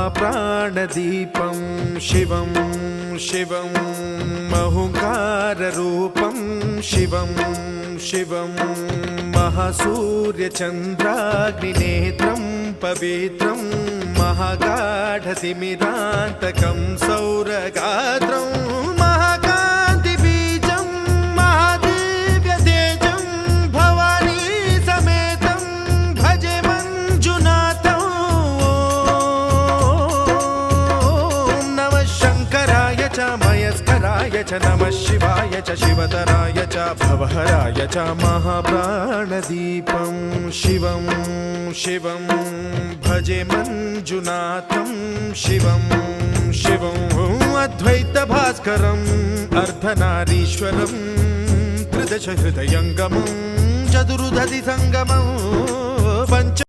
महाप्राणदीपं शिवं शिवं महुकाररूपं शिवं शिवं महासूर्यचन्द्राग्निनेत्रं पवित्रं महागाढतिमिरान्तकं सौरगात्रं महाकान्तिबीजं महादिव्यतेजं भवानी समेतं भजे मञ्जुनाथं। ॐ नमः शङ्कराय च मयस्कराय च नमः शिवाय च शिवतराय च भवहराय च महाप्राणदीपं शिवं शिवं भजे मञ्जुनाथं शिवं शिवं अद्वैतभास्करम् अर्धनारीश्वरं त्रिदशहृदयङ्गमं चतुर्दधिसङ्गमं पञ्च